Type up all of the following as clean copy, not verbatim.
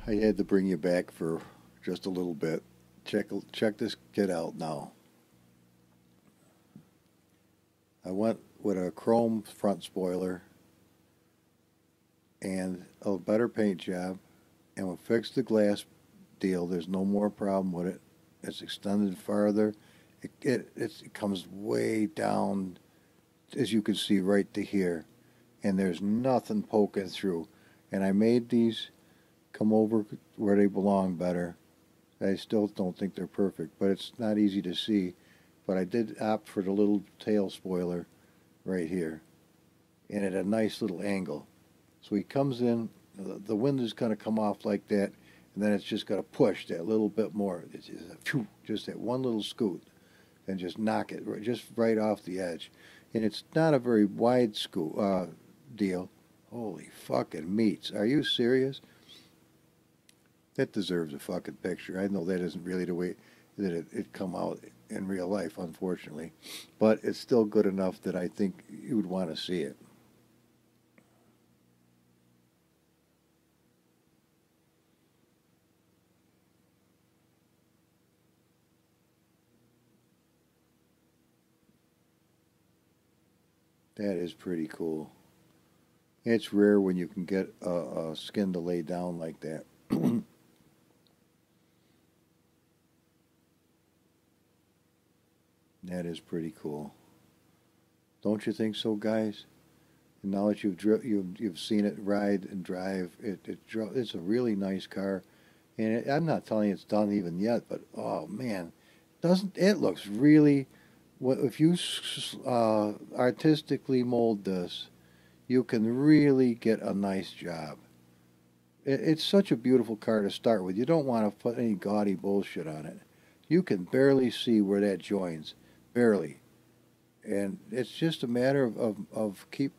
I had to bring you back for just a little bit. Check this kid out now. I went with a chrome front spoiler and a better paint job, and we fixed the glass deal. There's no more problem with it. It's extended farther. It comes way down, as you can see, right to here, and there's nothing poking through. And I made these come over where they belong better. I still don't think they're perfect, but it's not easy to see. But I did opt for the little tail spoiler right here, and at a nice little angle. So he comes in, the wind is going to come off like that, and then it's just going to push that little bit more. It's just that one little scoot, and just knock it just right off the edge. And it's not a very wide scoot deal. Holy fucking meats! Are you serious? That deserves a fucking picture. I know that isn't really the way that it come out in real life, unfortunately, but it's still good enough that I think you would want to see it. That is pretty cool. It's rare when you can get a skin to lay down like that. That is pretty cool. Don't you think so, guys? And now that you've seen it ride and drive, it's a really nice car. And I'm not telling you it's done even yet, but oh man, doesn't it looks really? If you artistically mold this, you can really get a nice job. It's such a beautiful car to start with. You don't want to put any gaudy bullshit on it. You can barely see where that joins, barely. And it's just a matter of keep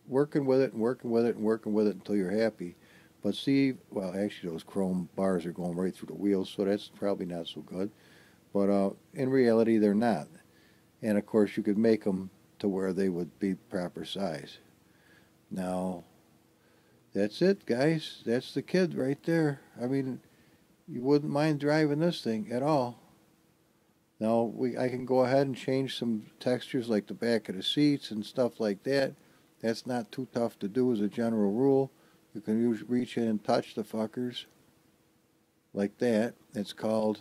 working with it and working with it and working with it until you're happy. But see, well, actually, those chrome bars are going right through the wheels, so that's probably not so good. But in reality, they're not. And of course, you could make them to where they would be proper size. Now, that's it, guys. That's the kid right there. I mean, you wouldn't mind driving this thing at all. Now, I can go ahead and change some textures like the back of the seats and stuff like that. That's not too tough to do as a general rule. You can reach in and touch the fuckers like that. It's called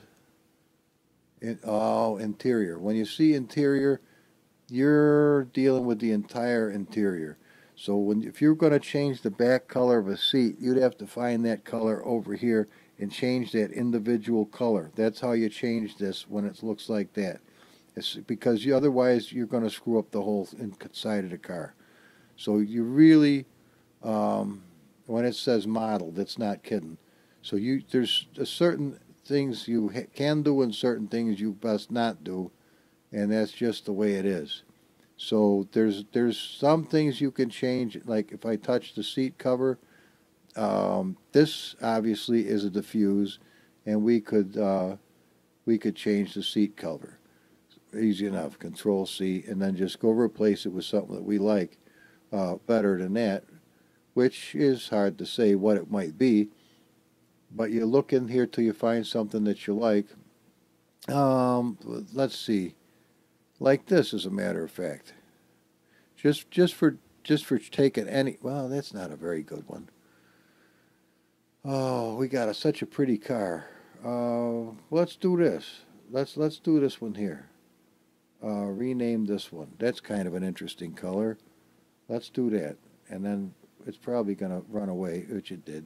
interior. When you see interior, you're dealing with the entire interior. So if you're going to change the back color of a seat, you'd have to find that color over here and change that individual color. That's how you change this when it looks like that. It's because otherwise you're going to screw up the whole inside of the car. So you really, when it says modeled, it's not kidding. So there's a certain things you can do and certain things you best not do, and that's just the way it is. So there's some things you can change, like if I touch the seat cover, this obviously is a diffuse, and we could change the seat cover. Easy enough. Control C, and then just go replace it with something that we like better than that, which is hard to say what it might be. But you look in here till you find something that you like. Let's see, like this, as a matter of fact. Just for taking any. Well, that's not a very good one. Oh, we got such a pretty car. Let's do this. Let's do this one here. Rename this one. That's kind of an interesting color. Let's do that, and then it's probably gonna run away, which it did.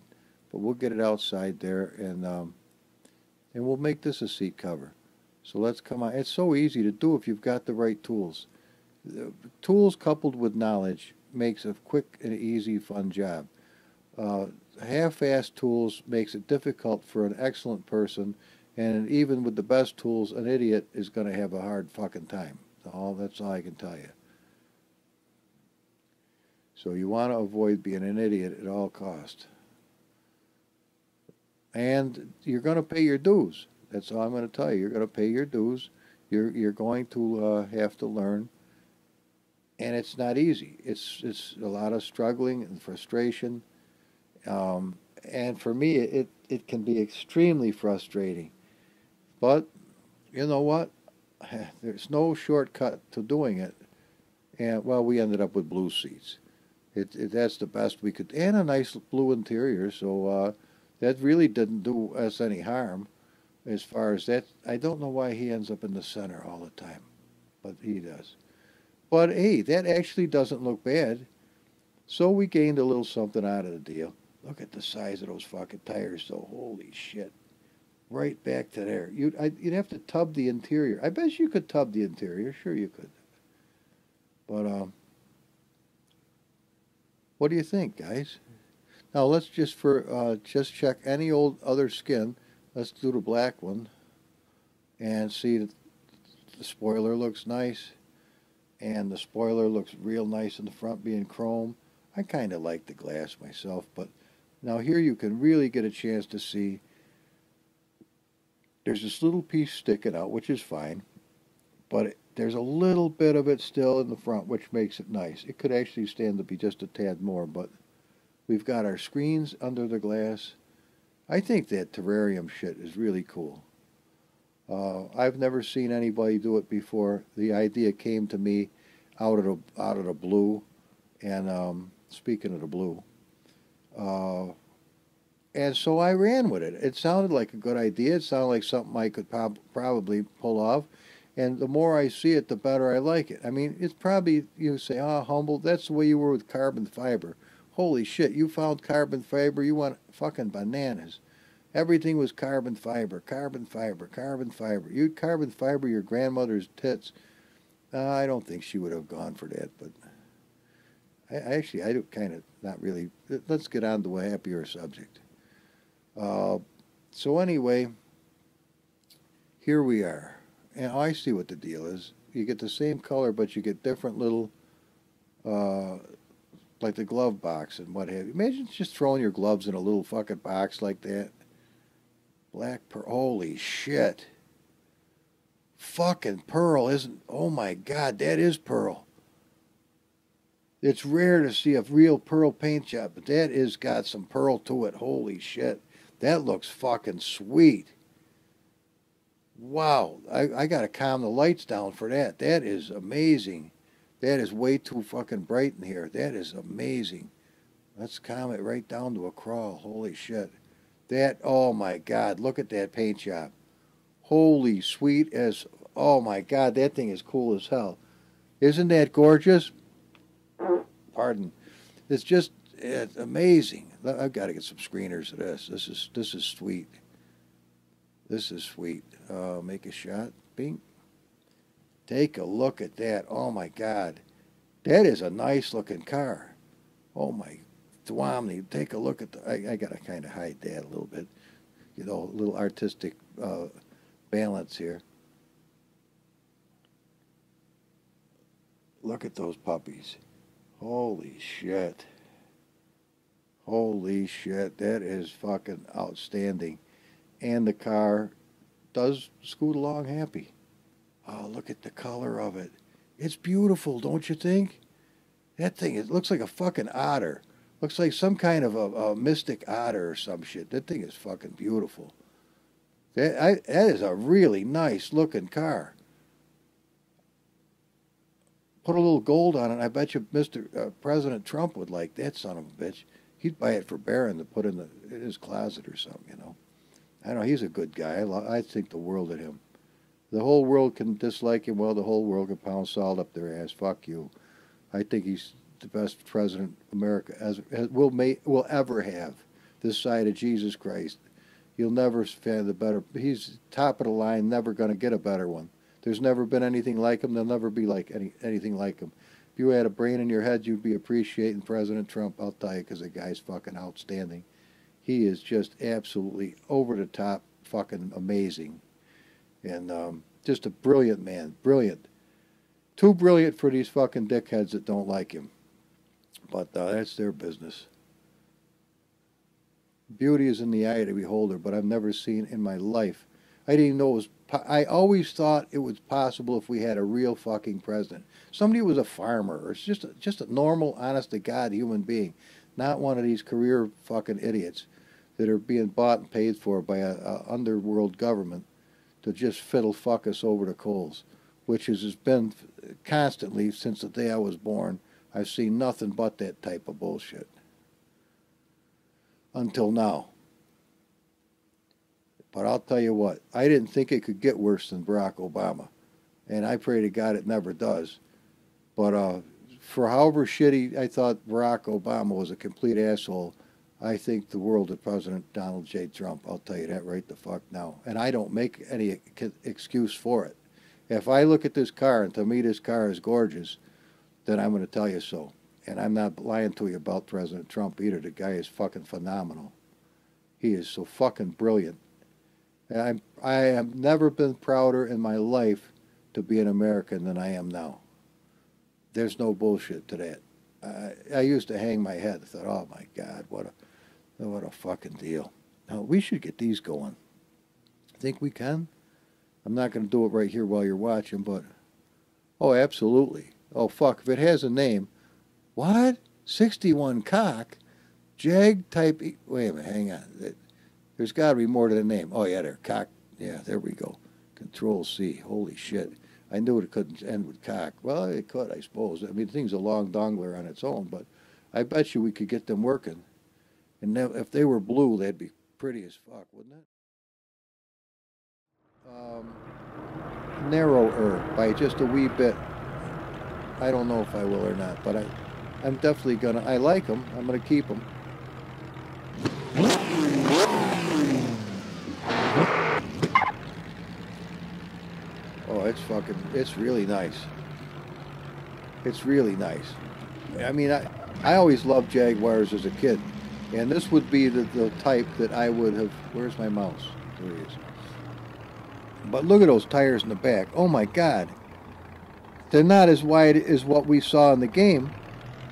But we'll get it outside there, and we'll make this a seat cover. So let's come on. It's so easy to do if you've got the right tools. The tools coupled with knowledge makes a quick and easy, fun job. Uh, Half-assed tools makes it difficult for an excellent person, and even with the best tools, an idiot is going to have a hard fucking time. That's all I can tell you. So you want to avoid being an idiot at all costs. And you're going to pay your dues. That's all I'm going to tell you. You're going to pay your dues. You're going to have to learn, and it's not easy. It's a lot of struggling and frustration, um, And for me, it can be extremely frustrating. But you know what? There's no shortcut to doing it. And well, we ended up with blue seats. That's the best we could, and a nice blue interior. So that really didn't do us any harm as far as that. I don't know why he ends up in the center all the time, but he does. But hey, that actually doesn't look bad. So we gained a little something out of the deal. Look at the size of those fucking tires, though. Holy shit! Right back to there. You'd have to tub the interior. I bet you could tub the interior. Sure, you could. But what do you think, guys? Now let's just check any old other skin. Let's do the black one and see that the spoiler looks nice, and the spoiler looks real nice in the front, being chrome. I kind of like the glass myself, but now here you can really get a chance to see. There's this little piece sticking out, which is fine, but there's a little bit of it still in the front, which makes it nice. It could actually stand to be just a tad more, but we've got our screens under the glass. I think that terrarium shit is really cool. I've never seen anybody do it before. The idea came to me out of the blue, and speaking of the blue, and so I ran with it. It sounded like a good idea. It sounded like something I could probably pull off. And the more I see it, the better I like it. I mean, it's probably, you say, oh, Humble, that's the way you were with carbon fiber. Holy shit, you found carbon fiber, you went fucking bananas. Everything was carbon fiber, carbon fiber, carbon fiber. You'd carbon fiber your grandmother's tits. I don't think she would have gone for that, but I do kind of, not really. Let's get on to a happier subject. So anyway, here we are. And I see what the deal is. You get the same color, but you get different little, like the glove box and what have you. Imagine just throwing your gloves in a little fucking box like that. Black pearl. Holy shit. Fucking pearl isn't. Oh my God, that is pearl. It's rare to see a real pearl paint job, but that is got some pearl to it. Holy shit. That looks fucking sweet. Wow, I got to calm the lights down for that. That is amazing. That is way too fucking bright in here. That is amazing. Let's calm it right down to a crawl. Holy shit. That, oh my God, look at that paint job. Holy sweet as, oh my God, that thing is cool as hell. Isn't that gorgeous? Pardon. It's amazing. I've got to get some screeners of this. This is sweet. This is sweet. Make a shot. Bing. Take a look at that. Oh my God. That is a nice looking car. Oh my Thwomney. Take a look at the. I got to kind of hide that a little bit. You know, a little artistic balance here. Look at those puppies. Holy shit. Holy shit. That is fucking outstanding. And the car does scoot along happy. Oh, look at the color of it. It's beautiful, don't you think? That thing, it looks like a fucking otter. Looks like some kind of a mystic otter or some shit. That thing is fucking beautiful. That is a really nice looking car. Put a little gold on it. I bet you Mr. President Trump would like that son of a bitch. He'd buy it for Barron to put in his closet or something, you know. I know he's a good guy. I think the world of him. The whole world can dislike him. Well, the whole world can pound salt up their ass. Fuck you. I think he's the best president America will ever have. This side of Jesus Christ. You'll never find a better. He's top of the line. Never going to get a better one. There's never been anything like him. There'll never be like anything like him. If you had a brain in your head, you'd be appreciating President Trump. I'll tell you, because the guy's fucking outstanding. He is just absolutely over the top, fucking amazing, and just a brilliant man. Brilliant. Too brilliant for these fucking dickheads that don't like him. But that's their business. Beauty is in the eye of the beholder, but I've never seen in my life. I didn't even know it was. I always thought it was possible if we had a real fucking president. Somebody who was a farmer, or just a normal, honest to God human being, not one of these career fucking idiots. that are being bought and paid for by a underworld government to just fiddle fuck us over the coals, which has been constantly since the day I was born. I've seen nothing but that type of bullshit. Until now. But I'll tell you what, I didn't think it could get worse than Barack Obama. And I pray to God it never does. But for however shitty I thought Barack Obama was a complete asshole, I think the world of President Donald J. Trump. I'll tell you that right the fuck now. And I don't make any excuse for it. If I look at this car and to me this car is gorgeous, then I'm going to tell you so. And I'm not lying to you about President Trump either. The guy is fucking phenomenal. He is so fucking brilliant. And I have never been prouder in my life to be an American than I am now. There's no bullshit to that. I used to hang my head. I thought, oh my God, what a fucking deal. Now, we should get these going. Think we can? I'm not going to do it right here while you're watching, but... Oh, absolutely. Oh, fuck. If it has a name... What? 61 cock? Jag type... Wait a minute, hang on. There's got to be more to the name. Oh, yeah, there. Cock. Yeah, there we go. Control C. Holy shit. I knew it couldn't end with cock. Well, it could, I suppose. I mean, the thing's a long dongler on its own, but I bet you we could get them working. And if they were blue, they'd be pretty as fuck, wouldn't it? Narrower by just a wee bit. I don't know if I will or not, but I'm definitely gonna. I like them. I'm gonna keep them. Oh, it's really nice. It's really nice. I mean, I always loved Jaguars as a kid, and this would be the type that I would have. Where's my mouse? There he is. But look at those tires in the back. Oh my God. They're not as wide as what we saw in the game,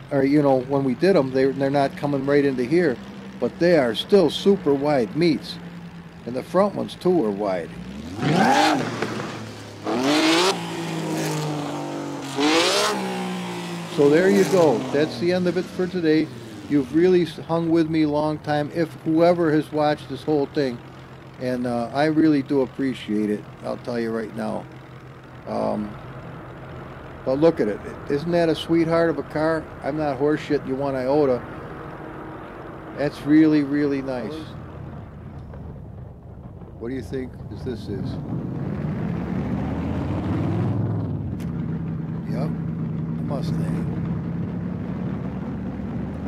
or you know, when we did them, they're not coming right into here, but they are still super wide meats, and the front ones too are wide. So there you go. That's the end of it for today. You've really hung with me a long time. If whoever has watched this whole thing, and I really do appreciate it. I'll tell you right now. But look at it. Isn't that a sweetheart of a car? I'm not horseshitting you one iota. That's really, really nice. What do you think this is? Yep, a Mustang.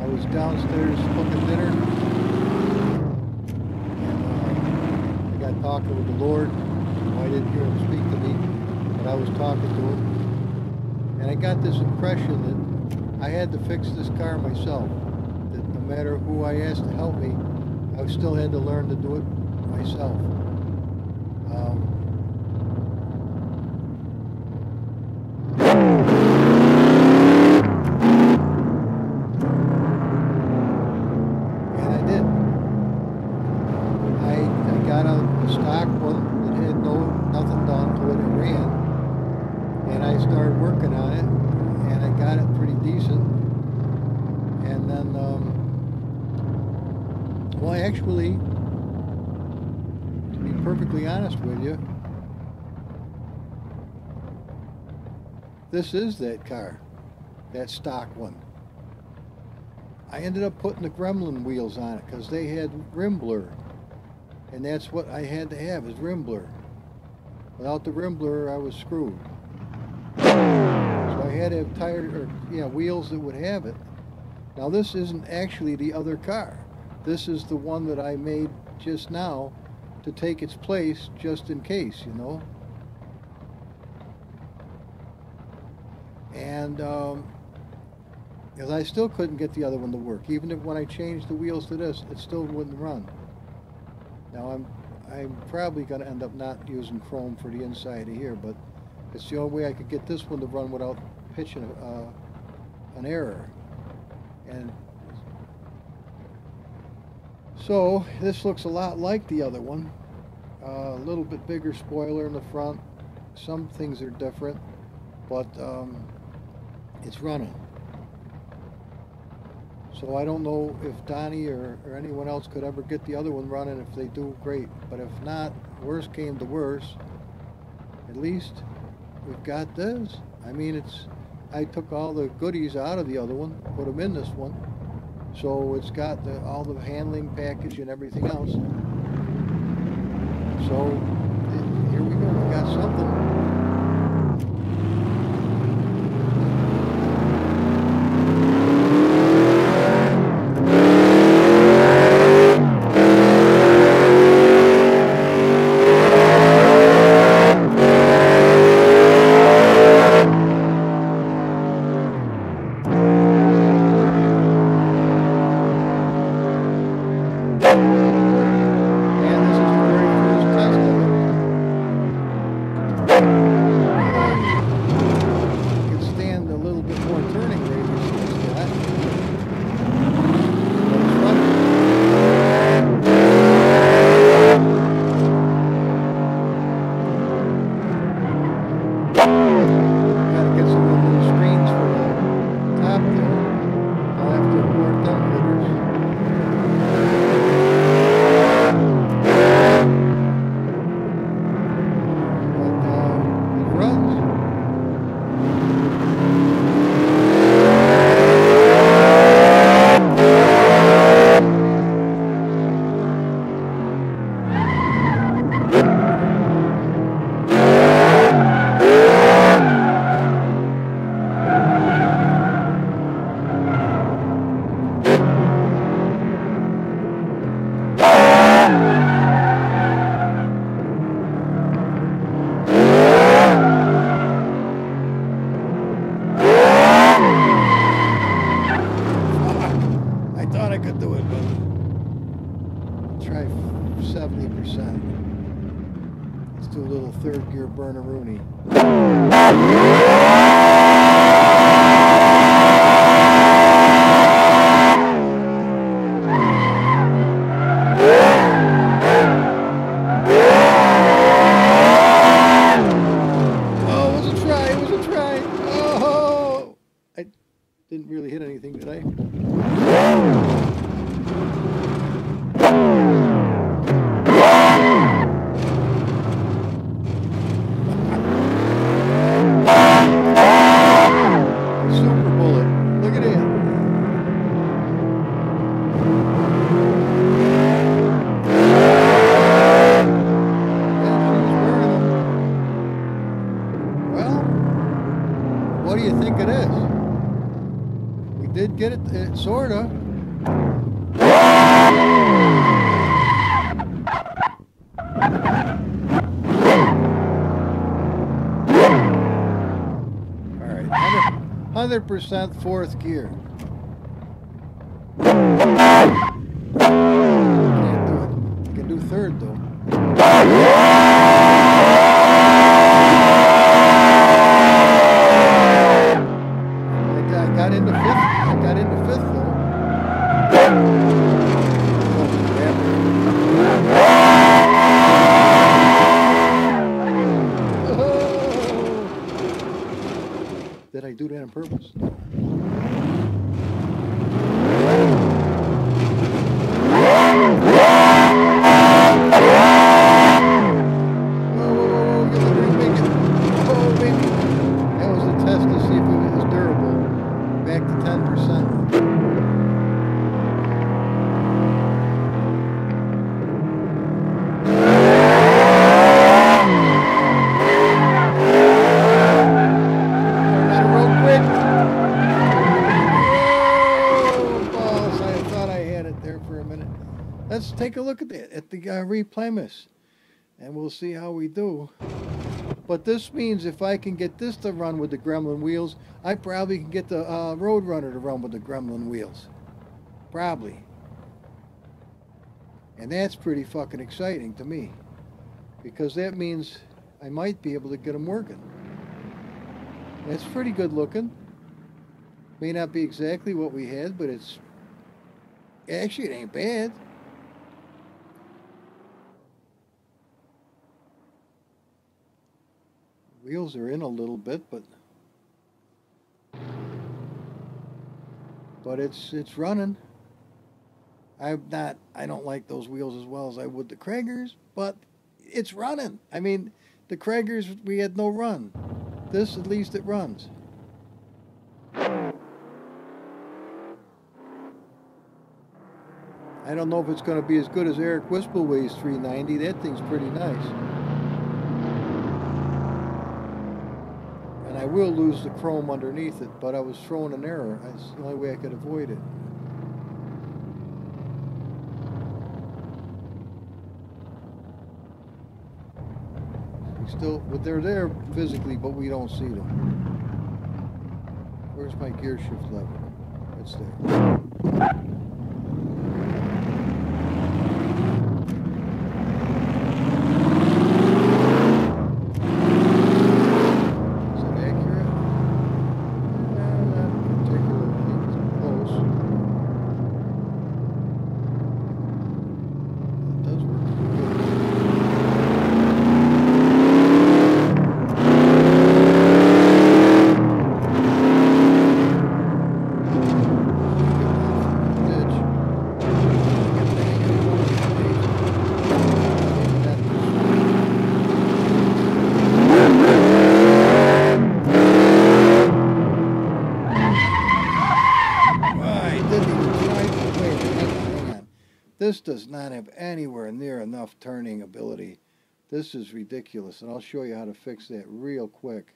I was downstairs cooking dinner, and I got talking with the Lord. I didn't hear him speak to me, but I was talking to him. And I got this impression that I had to fix this car myself. That no matter who I asked to help me, I still had to learn to do it myself. And I did. I got a stock one that had nothing done to it. It ran. And I started working on it, and I got it pretty decent. And then, well, actually, to be perfectly honest with you, this is that car, that stock one. I ended up putting the Gremlin wheels on it because they had rim blur, and that's what I had to have, is rim blur. Without the rim blur, I was screwed. So I had to have wheels that would have it. Now this isn't actually the other car. This is the one that I made just now to take its place just in case, you know. And because I still couldn't get the other one to work. Even if when I changed the wheels to this, it still wouldn't run. Now I'm probably going to end up not using chrome for the inside of here, but it's the only way I could get this one to run without pitching an error. And so this looks a lot like the other one. A little bit bigger spoiler in the front. Some things are different, but it's running. So I don't know if Donnie or anyone else could ever get the other one running. If they do, great. But if not, worst came to worst, at least we've got this. I mean, I took all the goodies out of the other one, put them in this one. So it's got all the handling package and everything else. So here we go. We got something. Try 70%. Let's do a little third gear burner-rooney. Oh, it was a try, it was a try. Oh, I didn't really hit anything today. What do you think it is? We did get it, sorta. All right, 100% fourth gear. Can't do it. Can do third though. I got into fifth though. Did I do that on purpose? Let's take a look at the replenish, and we'll see how we do. But this means if I can get this to run with the Gremlin wheels, I probably can get the Roadrunner to run with the Gremlin wheels. Probably. And that's pretty fucking exciting to me, because that means I might be able to get them working. That's pretty good looking. May not be exactly what we had, but it's actually, it ain't bad. Wheels are in a little bit, but but it's running. I don't like those wheels as well as I would the Kragers, but it's running. I mean, the Kragers, we had no run. This, at least it runs. I don't know if it's going to be as good as Eric Wispelway's 390. That thing's pretty nice. And I will lose the chrome underneath it, but I was throwing an error. That's the only way I could avoid it. But they're there physically, but we don't see them. Where's my gear shift lever? It's there. This does not have anywhere near enough turning ability. This is ridiculous, and I'll show you how to fix that real quick.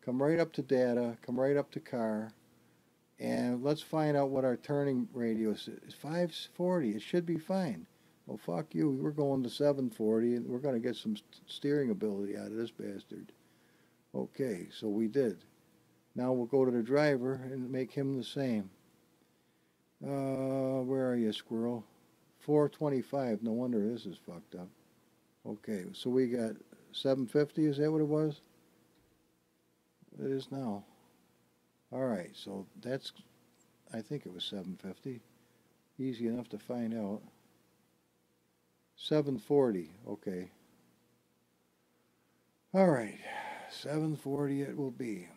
Come right up to data, come right up to car, and let's find out what our turning radius is. 540, it should be fine. Well, fuck you, we're going to 740, and we're going to get some steering ability out of this bastard. Okay, so we did. Now we'll go to the driver and make him the same. Where are you, squirrel? 425, no wonder this is fucked up. Okay, so we got 750, is that what it was? It is now. Alright, so that's, I think it was 750. Easy enough to find out. 740, okay. Alright, 740 it will be.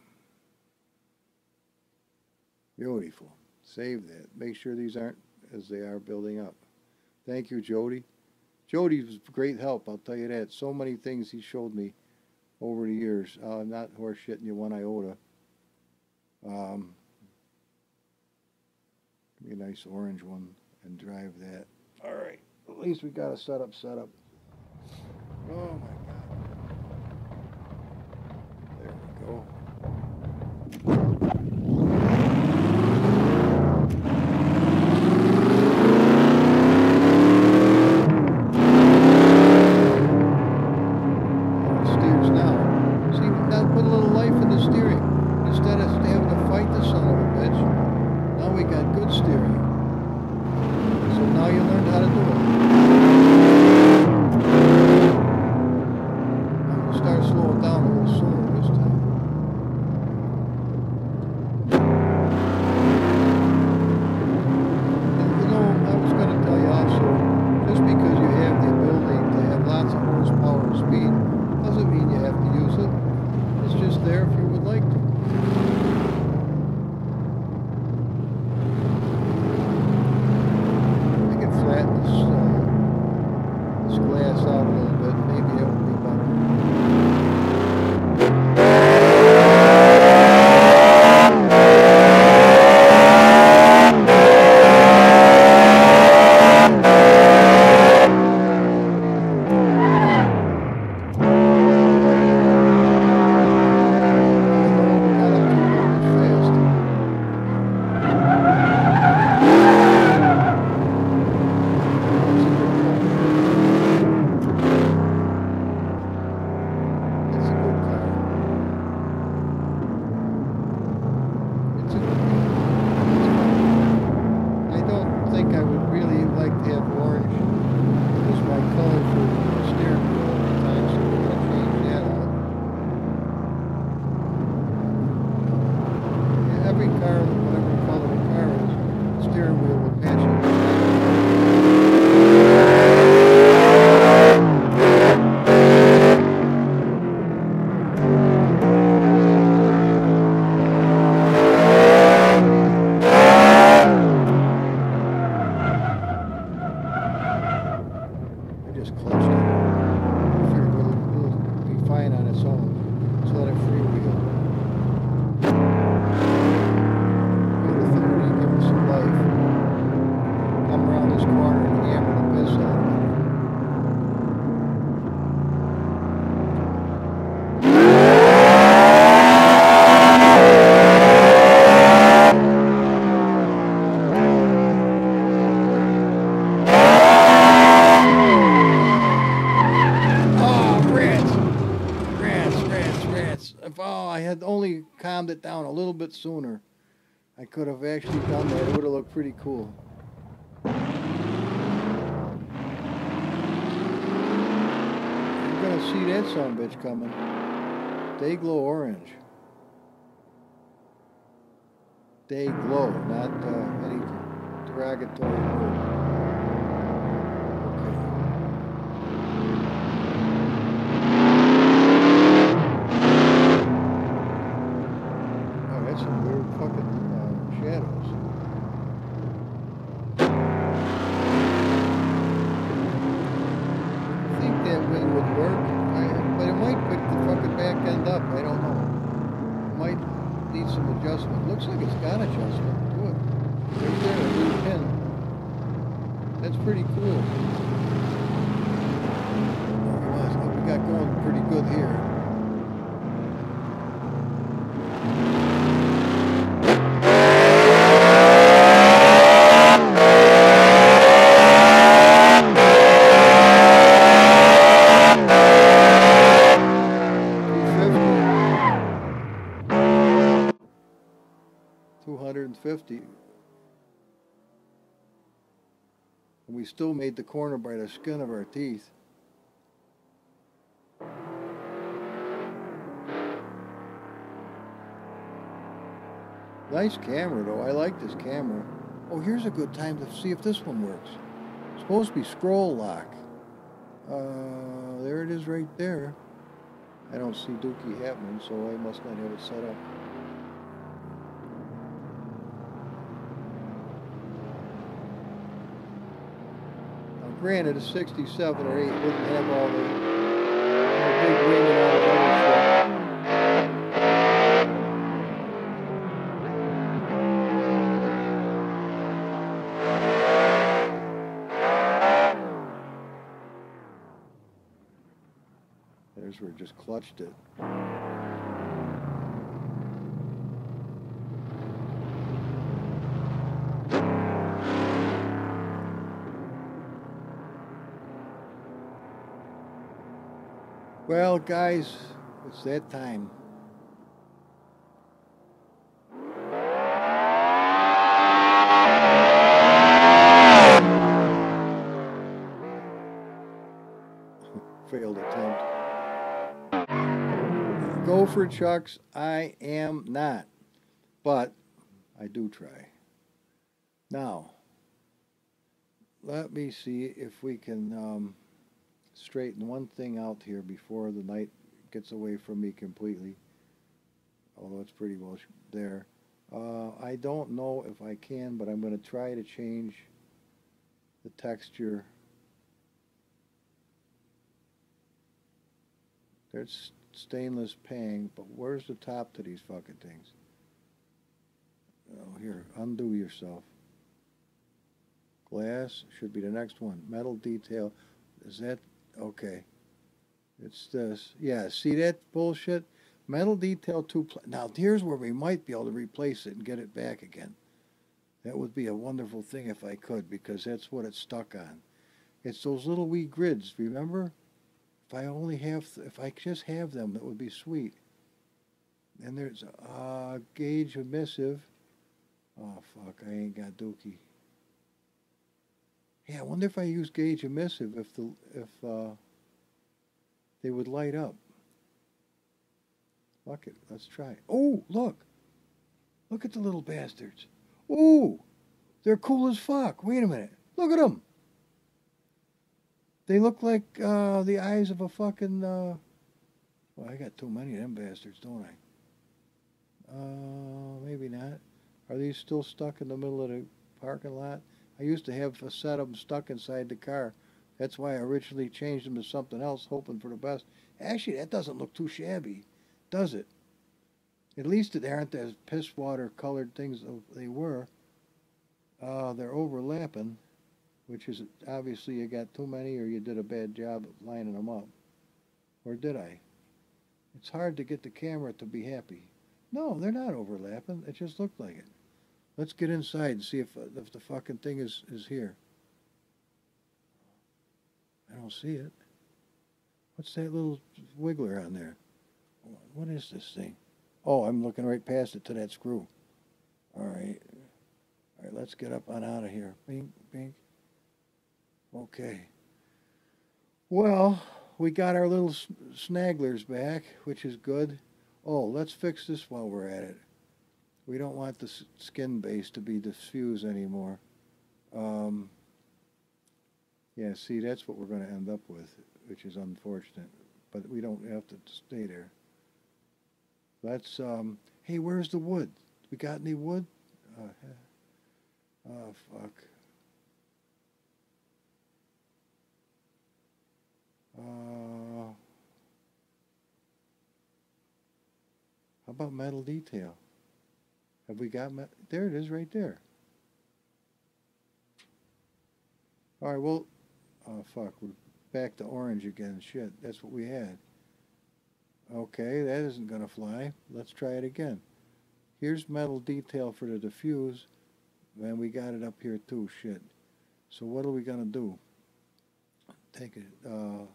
Beautiful. Save that. Make sure these aren't as they are building up. Thank you, Jody. Jody was great help, I'll tell you that. So many things he showed me over the years. I'm not horseshitting you one iota. Give me a nice orange one and drive that. All right. At least we got a setup. Oh, my God. There we go. just clutched it. I figured it'll be fine on its own. Let's let it freewheel. Go to 30, give it some life. Come around this corner and hammer the piss out of it. Oh, I had only calmed it down a little bit sooner. I could have actually done that. It would have looked pretty cool. You're gonna see that sumbitch coming. Day glow orange. Day glow, not any derogatory word. Some weird fucking shadows. I think that wing would work, but it might pick the fucking back end up. I don't know. It might need some adjustment. Looks like it's got adjustment. Good. Right there, a little pin. That's pretty cool. What we got going pretty good here. $250. And we still made the corner by the skin of our teeth. Nice camera though. I like this camera. Oh, here's a good time to see if this one works. It's supposed to be scroll lock. There it is right there. I don't see Dookie happening, so I must not have it set up. Granted, a 67 or 8 wouldn't have all the big ring and all the other shit. There's where it just clutched it. Well, guys, it's that time. Failed attempt. Gopher Chucks, I am not. But I do try. Now, let me see if we can straighten one thing out here before the night gets away from me completely. Although it's pretty well there. I don't know if I can, but I'm going to try to change the texture. There's stainless pang, but where's the top to these fucking things? Oh, here, undo yourself. Glass should be the next one. Metal detail. Is that okay? It's this. Yeah, see that bullshit? Metal detail 2. Now, here's where we might be able to replace it and get it back again. That would be a wonderful thing if I could, because that's what it's stuck on. It's those little wee grids, remember? If I just have them, that would be sweet. And there's gauge emissive. Oh, fuck, I ain't got Dookie. Yeah, I wonder if I use gauge emissive, if they would light up. Fuck it, let's try. Oh, look. Look at the little bastards. Ooh, they're cool as fuck. Wait a minute. Look at them. They look like the eyes of a fucking... well, I got too many of them bastards, don't I? Maybe not. Are these still stuck in the middle of the parking lot? I used to have a set of them stuck inside the car. That's why I originally changed them to something else, hoping for the best. Actually, that doesn't look too shabby, does it? At least they aren't as piss water colored things they were. They're overlapping, which is obviously you got too many or you did a bad job of lining them up. Or did I? It's hard to get the camera to be happy. No, they're not overlapping. It just looked like it. Let's get inside and see if the fucking thing is here. I don't see it. What's that little wiggler on there? What is this thing? Oh, I'm looking right past it to that screw. All right. All right, let's get up on out of here. Bink, bink. Okay. Well, we got our little snagglers back, which is good. Oh, let's fix this while we're at it. We don't want the skin base to be diffused anymore. Yeah, see, that's what we're going to end up with, which is unfortunate. But we don't have to stay there. Let's, hey, where's the wood? We got any wood? Oh, fuck. How about metal detail? Have we got there it is right there. All right, well, oh, fuck, we're back to orange again. Shit, that's what we had. Okay, that isn't going to fly. Let's try it again. Here's metal detail for the diffuse, and we got it up here too. Shit. So what are we going to do? Take a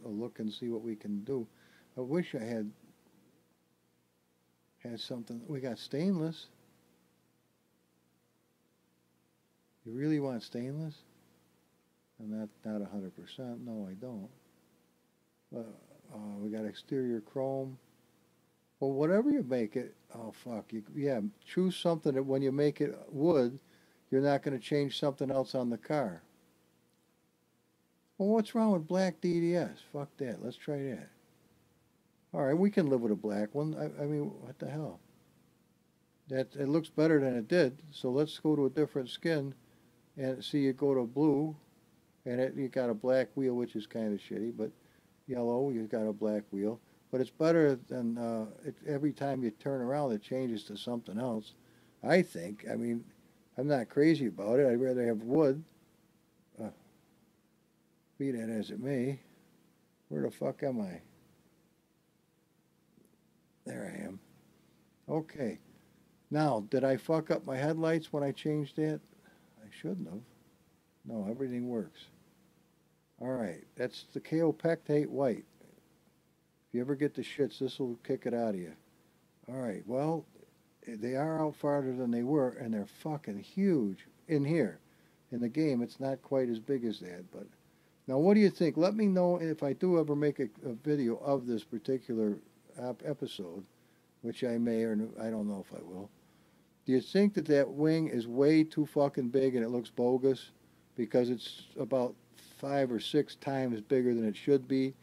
look and see what we can do. I wish I had something. We got stainless. You really want stainless? And not 100%. No, I don't. We got exterior chrome. Well, whatever you make it, oh fuck, yeah, choose something that when you make it wood, you're not going to change something else on the car. Well, what's wrong with black DDS? Fuck that. Let's try that. All right, we can live with a black one. I mean, what the hell? That it looks better than it did. So let's go to a different skin, and see you go to blue, and you got a black wheel, which is kind of shitty, but yellow, you got a black wheel. But it's better than every time you turn around, it changes to something else. I think. I mean, I'm not crazy about it. I'd rather have wood. Be that as it may. Where the fuck am I? There I am. Okay. Now, did I fuck up my headlights when I changed that? I shouldn't have. No, everything works. All right. That's the N.G.U.Academy white. If you ever get the shits, this will kick it out of you. All right. Well, they are out farther than they were, and they're fucking huge in here. In the game, it's not quite as big as that, but... Now, what do you think? Let me know if I do ever make a video of this particular episode, which I may or I don't know if I will. Do you think that that wing is way too fucking big and it looks bogus because it's about 5 or 6 times bigger than it should be?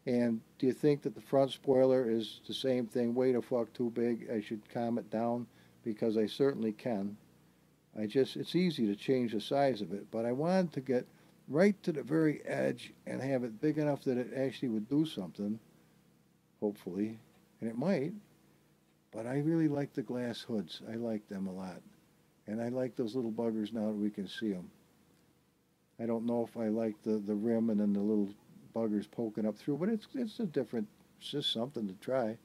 And do you think that the front spoiler is the same thing, way the fuck too big? I should calm it down because I certainly can. It's easy to change the size of it, but I wanted to get right to the very edge and have it big enough that it actually would do something, hopefully, and it might. But I really like the glass hoods. I like them a lot. And I like those little buggers now that we can see them. I don't know if I like the rim and then the little buggers poking up through, but it's a different, it's just something to try.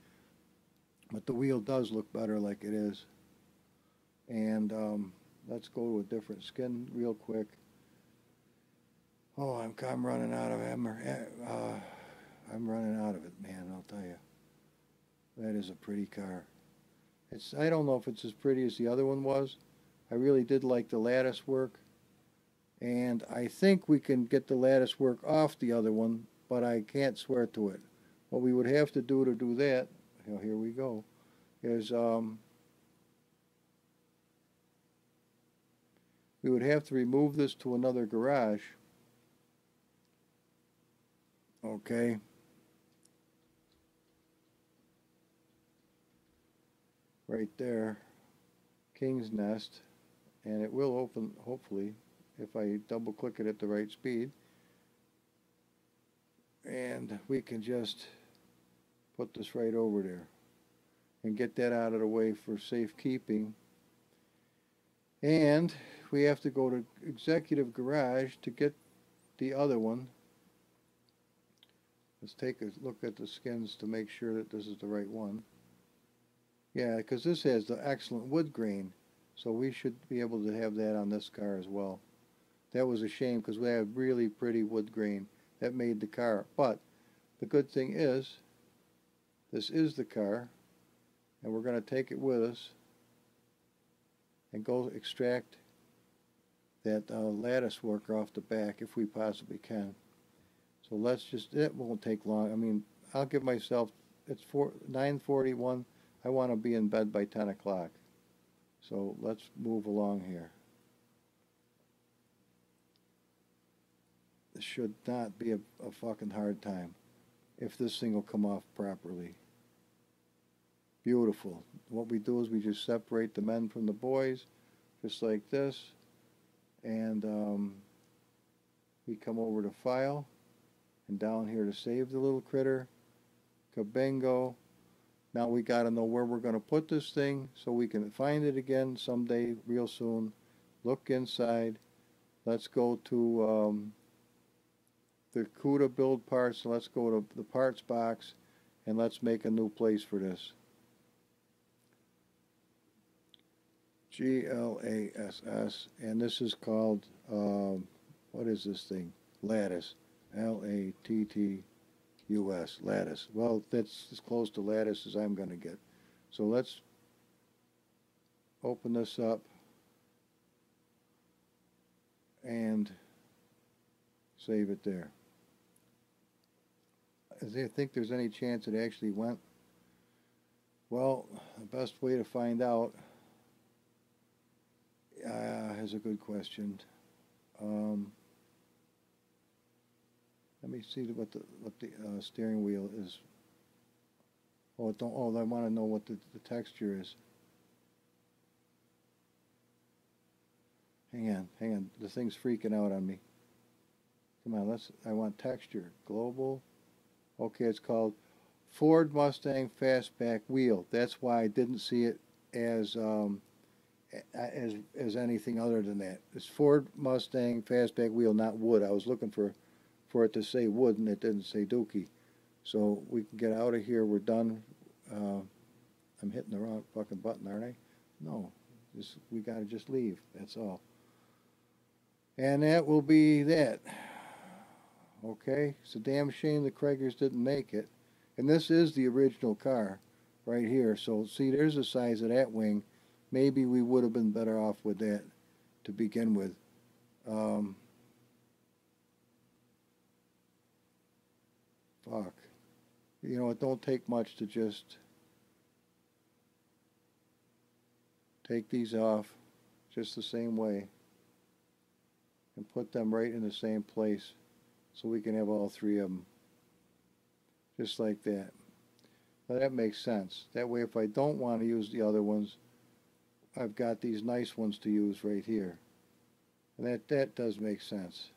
But the wheel does look better like it is. And let's go to a different skin real quick. Oh, I'm running out of I'm running out of it, man, I'll tell you. That is a pretty car. I don't know if it's as pretty as the other one was. I really did like the lattice work. And I think we can get the lattice work off the other one, but I can't swear to it. What we would have to do that, here we go, is we would have to remove this to another garage. Okay. Right there. King's Nest. And it will open, hopefully, if I double click it at the right speed. And we can just put this right over there and get that out of the way for safekeeping. And we have to go to Executive Garage to get the other one. Let's take a look at the skins to make sure that this is the right one. Yeah, because this has the excellent wood grain, so we should be able to have that on this car as well. That was a shame because we have really pretty wood grain that made the car. But the good thing is, this is the car, and we're going to take it with us and go extract that lattice work off the back if we possibly can. So let's just, it won't take long. I mean, I'll give myself, it's 9:41. I want to be in bed by 10 o'clock. So let's move along here. This should not be a fucking hard time if this thing will come off properly. Beautiful. What we do is we just separate the men from the boys, just like this. And we come over to File, and down here to save the little critter. Kabingo. Now we got to know where we're going to put this thing so we can find it again someday real soon. Look inside. Let's go to the CUDA build parts. Let's go to the parts box and let's make a new place for this. GLASS, and this is called, what is this thing? Lattice. LATTUS, lattice. Well, that's as close to lattice as I'm going to get. So let's open this up and save it there. Does he think there's any chance it actually went? Well, the best way to find out is a good question. Let me see what the steering wheel is. Oh, I want to know what the texture is. Hang on. The thing's freaking out on me. Come on, I want texture. Global. Okay, it's called Ford Mustang Fastback Wheel. That's why I didn't see it as anything other than that. It's Ford Mustang Fastback Wheel, not wood. I was looking for it to say wood, and it didn't say dookie. So we can get out of here. We're done. I'm hitting the wrong fucking button, aren't I? No. We got to just leave. That's all. And that will be that. Okay? It's a damn shame the Kraggers didn't make it. And this is the original car right here. So, see, there's the size of that wing. Maybe we would have been better off with that to begin with. Fuck. You know, it don't take much to just take these off just the same way and put them right in the same place so we can have all three of them. Just like that. Now that makes sense. That way if I don't want to use the other ones, I've got these nice ones to use right here. And that does make sense.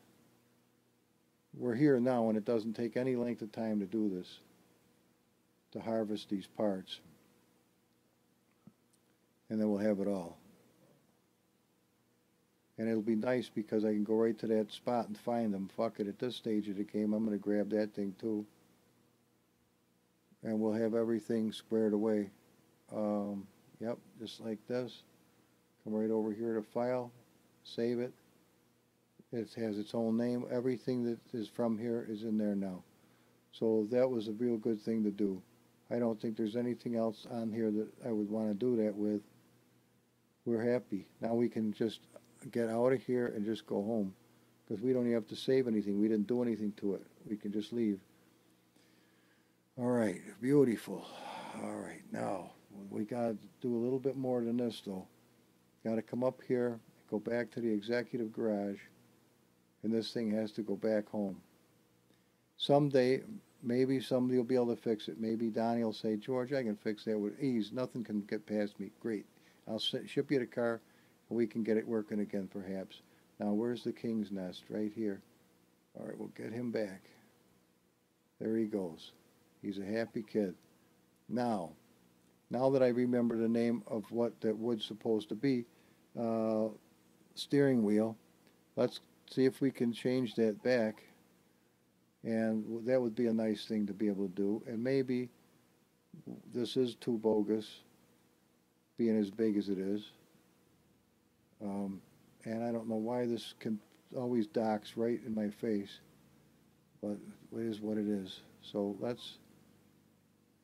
We're here now and it doesn't take any length of time to do this, to harvest these parts. And then we'll have it all. And it'll be nice because I can go right to that spot and find them. Fuck it, at this stage of the game I'm going to grab that thing too. And we'll have everything squared away. Yep, just like this. Come right over here to File, save it. It has its own name. Everything that is from here is in there now. So that was a real good thing to do. I don't think there's anything else on here that I would want to do that with. We're happy. Now we can just get out of here and just go home. Because we don't even have to save anything. We didn't do anything to it. We can just leave. Alright, beautiful. Alright, now we got to do a little bit more than this though. Got to come up here, go back to the executive garage, and this thing has to go back home. Someday, maybe somebody will be able to fix it. Maybe Donnie will say, George, I can fix that with ease. Nothing can get past me. Great. I'll ship you the car, and we can get it working again perhaps. Now, where's the king's nest? Right here. All right, we'll get him back. There he goes. He's a happy kid. Now, now that I remember the name of what that wood's supposed to be, uh, steering wheel, let's see if we can change that back. And that would be a nice thing to be able to do. And maybe this is too bogus, being as big as it is. Um, and I don't know why this can always docks right in my face, but it is what it is. So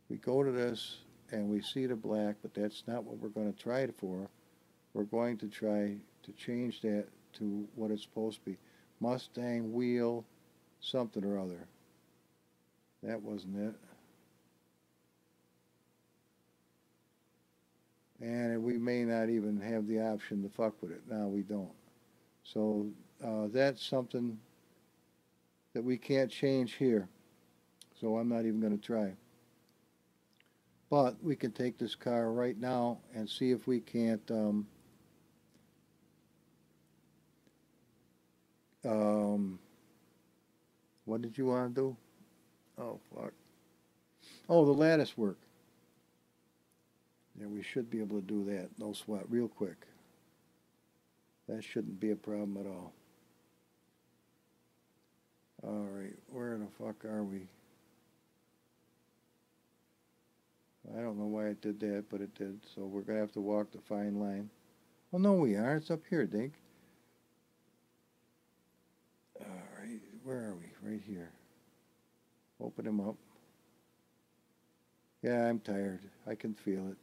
we go to this and we see the black, but that's not what we're going to try it for. We're going to try to change that to what it's supposed to be. Mustang wheel something or other. That wasn't it. And we may not even have the option to fuck with it. Now we don't. So that's something that we can't change here. So I'm not even going to try. But we can take this car right now and see if we can't what did you want to do? Oh, fuck. Oh, the lattice work. Yeah, we should be able to do that. No sweat. Real quick. That shouldn't be a problem at all. Alright, where the fuck are we? I don't know why it did that, but it did. So we're going to have to walk the fine line. Oh, no, we are. It's up here, Dink. Alright, where are we? Right here. Open him up. Yeah, I'm tired. I can feel it.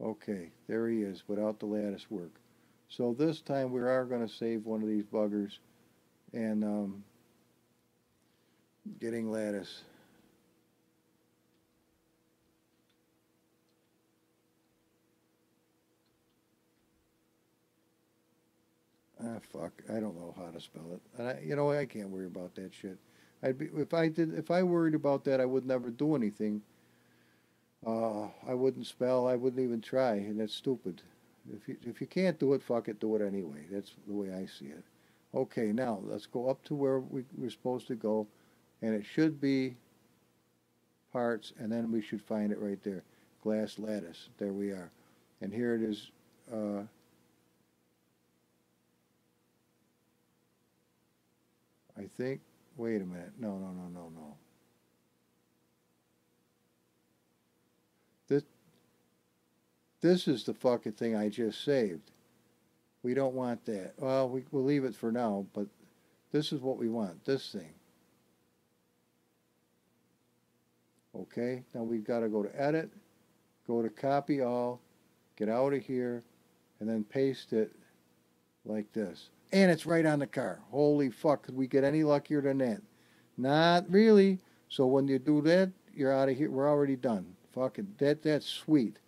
Okay, there he is, without the lattice work. So this time we are going to save one of these buggers and getting lattice. Ah, fuck. I don't know how to spell it. And you know, I can't worry about that shit. If I worried about that, I would never do anything. I wouldn't spell. I wouldn't even try, and that's stupid. If you can't do it, fuck it, do it anyway. That's the way I see it. Okay, now let's go up to where we're supposed to go, and it should be parts, and then we should find it right there. Glass lattice. There we are. And here it is. I think. Wait a minute. No, no, no, no, no. This this is the fucking thing I just saved. We don't want that. Well, we'll leave it for now, but this is what we want. This thing. Okay. Now we've got to go to Edit, go to Copy All, get out of here, and then paste it like this. And it's right on the car. Holy fuck, could we get any luckier than that? Not really. So when you do that, you're out of here. We're already done. Fuck it. That's sweet.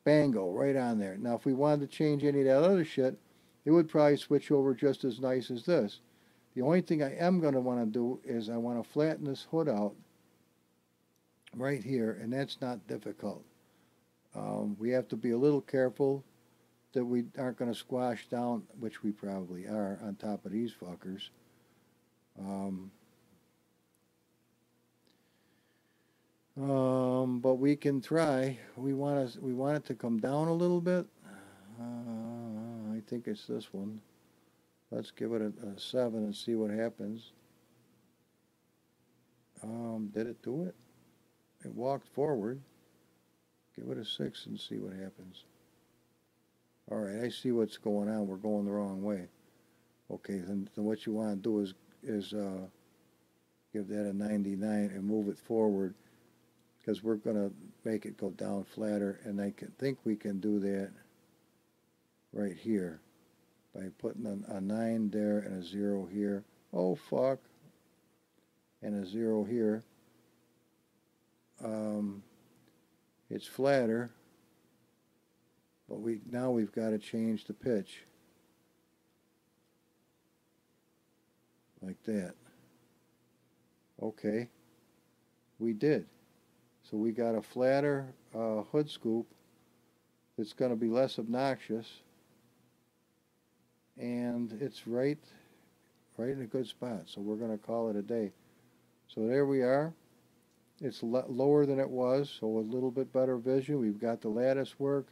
Bango, right on there. Now, if we wanted to change any of that other shit, it would probably switch over just as nice as this. The only thing I am going to want to do is I want to flatten this hood out right here, and that's not difficult. We have to be a little careful that we aren't going to squash down, which we probably are, on top of these fuckers. But we can try. We want it to come down a little bit. I think it's this one. Let's give it a 7 and see what happens. Did it do it? It walked forward. Give it a 6 and see what happens. All right, I see what's going on. We're going the wrong way. Okay, then what you want to do is give that a 99 and move it forward, because we're going to make it go down flatter, and I think we can do that right here by putting a 9 there and a 0 here. Oh, fuck. And a 0 here. It's flatter, but now we've got to change the pitch like that. Okay, we did. So we got a flatter hood scoop that's going to be less obnoxious, and it's right in a good spot. So we're going to call it a day. So there we are. It's lower than it was, so a little bit better vision. We've got the lattice work.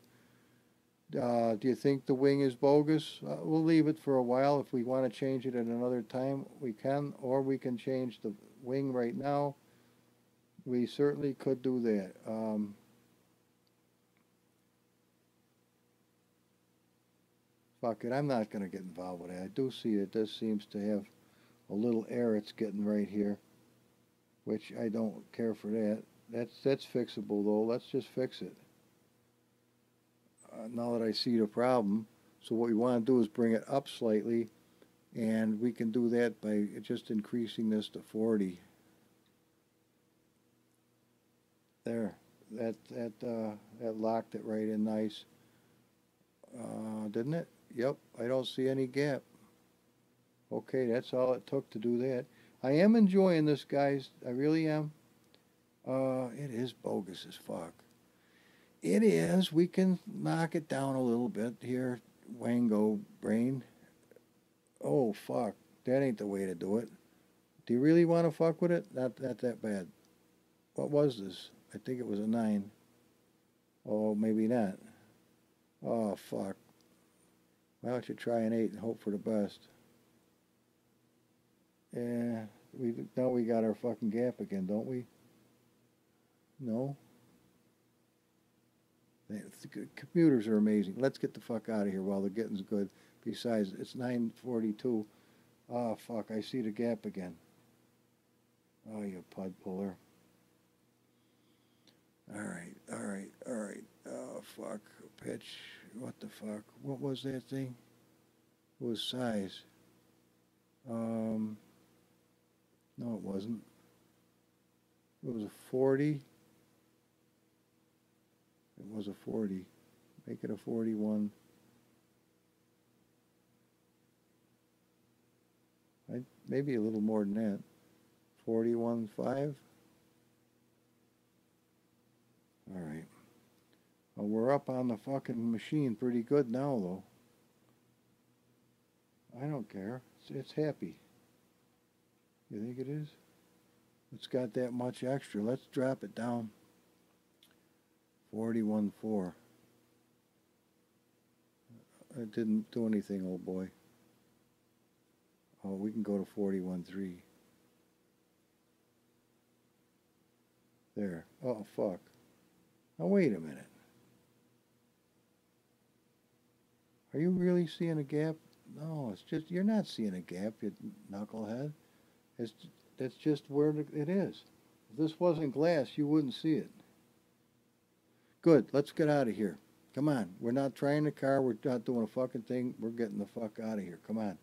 Do you think the wing is bogus? We'll leave it for a while. If we want to change it at another time, we can, or we can change the wing right now. We certainly could do that. Fuck it, I'm not going to get involved with it. I do see that this seems to have a little air it's getting right here, which I don't care for that. That's fixable though. Let's just fix it. Now that I see the problem, so what we want to do is bring it up slightly, and we can do that by just increasing this to 40. There, that locked it right in nice, didn't it? Yep, I don't see any gap. Okay, that's all it took to do that. I am enjoying this, guys. I really am. It is bogus as fuck. It is. We can knock it down a little bit here, Wango brain. Oh, fuck. That ain't the way to do it. Do you really want to fuck with it? Not that bad. What was this? I think it was a 9. Oh, maybe not. Oh, fuck. Why don't you try an 8 and hope for the best? Yeah, now we got our fucking gap again, don't we? No? The computers are amazing. Let's get the fuck out of here while the getting's good. Besides, it's 9:42. Oh, fuck, I see the gap again. Oh, you pud puller. Alright, alright, alright. Oh, fuck. Pitch. What the fuck? What was that thing? It was size. No, it wasn't. It was a 40. It was a 40. Make it a 41. Maybe a little more than that. 41.5. All right. Well, we're up on the fucking machine pretty good now, though. I don't care. It's happy. You think it is? It's got that much extra. Let's drop it down. 41.4. It didn't do anything, old boy. Oh, we can go to 41.3. There. Oh, fuck. Now, wait a minute. Are you really seeing a gap? No, it's just, you're not seeing a gap, you knucklehead. That's just where it is. If this wasn't glass, you wouldn't see it. Good, let's get out of here. Come on, we're not trying the car, we're not doing a fucking thing, we're getting the fuck out of here, come on.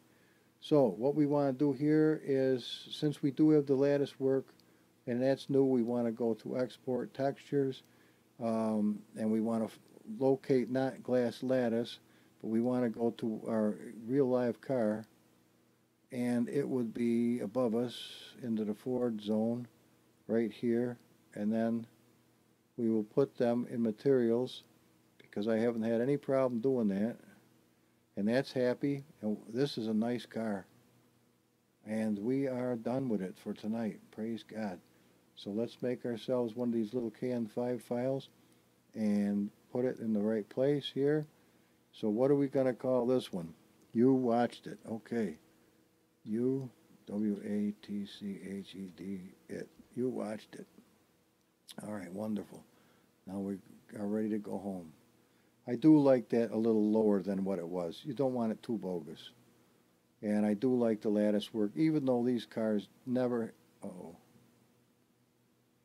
So, what we want to do here is, since we do have the lattice work, and that's new, we want to go to export textures, and we want to locate not glass lattice, but we want to go to our real live car, and it would be above us into the Ford zone right here, and then we will put them in materials because I haven't had any problem doing that, and that's happy. And this is a nice car, and we are done with it for tonight. Praise God. So let's make ourselves one of these little KN5 files and put it in the right place here. So what are we going to call this one? You watched it. Okay. U-W-A-T-C-H-E-D, it. You watched it. All right, wonderful. Now we are ready to go home. I do like that a little lower than what it was. You don't want it too bogus. And I do like the lattice work, even though these cars never,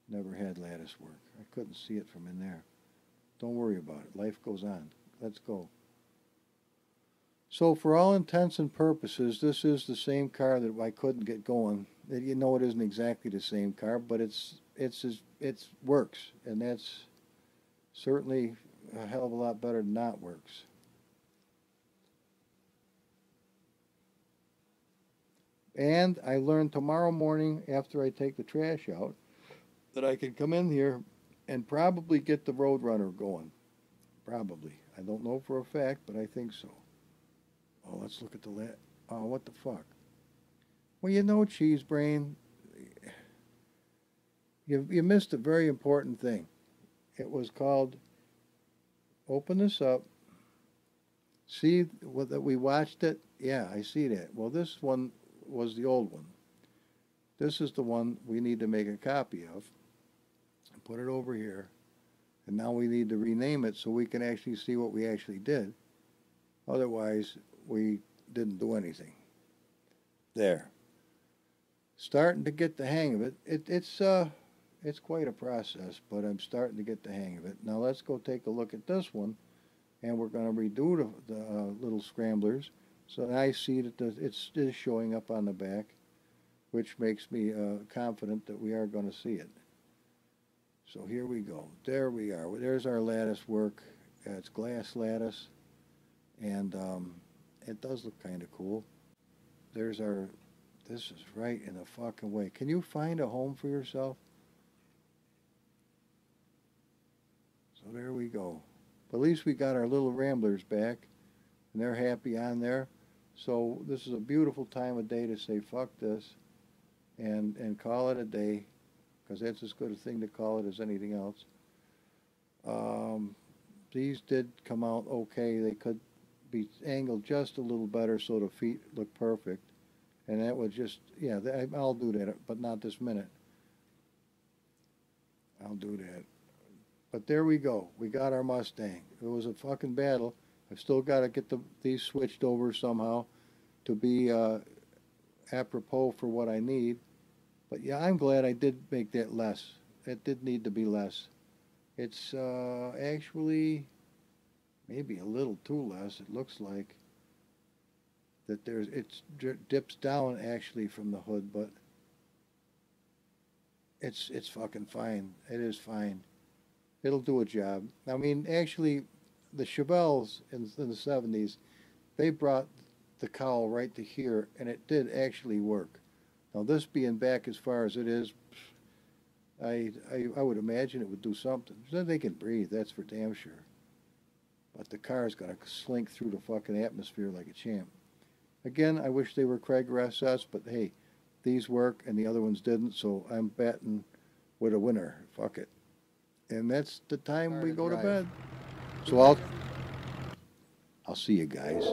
never had lattice work. I couldn't see it from in there. Don't worry about it. Life goes on. Let's go. So for all intents and purposes, this is the same car that I couldn't get going. You know, it isn't exactly the same car, but it works, and that's certainly a hell of a lot better than not works. And I learned tomorrow morning after I take the trash out that I can come in here and probably get the Roadrunner going. Probably. I don't know for a fact, but I think so. Oh, let's look at the oh, what the fuck? Well, you know, cheese brain, You missed a very important thing. It was called, open this up, see that we watched it? Yeah, I see that. Well, this one was the old one. This is the one we need to make a copy of and put it over here. And now we need to rename it so we can actually see what we actually did. Otherwise, we didn't do anything. There. Starting to get the hang of it. It's quite a process, but I'm starting to get the hang of it. Now let's go take a look at this one, and we're going to redo the little scramblers. So I see that it is showing up on the back, which makes me confident that we are going to see it. So here we go. There we are. There's our lattice work. It's glass lattice, and it does look kind of cool. There's our, this is right in the fucking way. Can you find a home for yourself? So there we go. But at least we got our little ramblers back, and they're happy on there. So this is a beautiful time of day to say fuck this and call it a day, because that's as good a thing to call it as anything else. These did come out okay. They could be angled just a little better so the feet look perfect. And that would just, yeah, I'll do that, but not this minute. I'll do that. But there we go. We got our Mustang. It was a fucking battle. I've still got to get these switched over somehow to be apropos for what I need. But yeah, I'm glad I did make that less. It did need to be less. It's actually maybe a little too less, it looks like. That it dips down actually from the hood, but it's fucking fine. It is fine. It'll do a job. I mean, actually, the Chevelles in the 70s, they brought the cowl right to here, and it did actually work. Now, this being back as far as it is, I would imagine it would do something. So they can breathe, that's for damn sure. But the car is going to slink through the fucking atmosphere like a champ. Again, I wish they were Craig SS, but hey, these work and the other ones didn't, so I'm batting with a winner. Fuck it. And that's the time we go to bed. So I'll see you guys.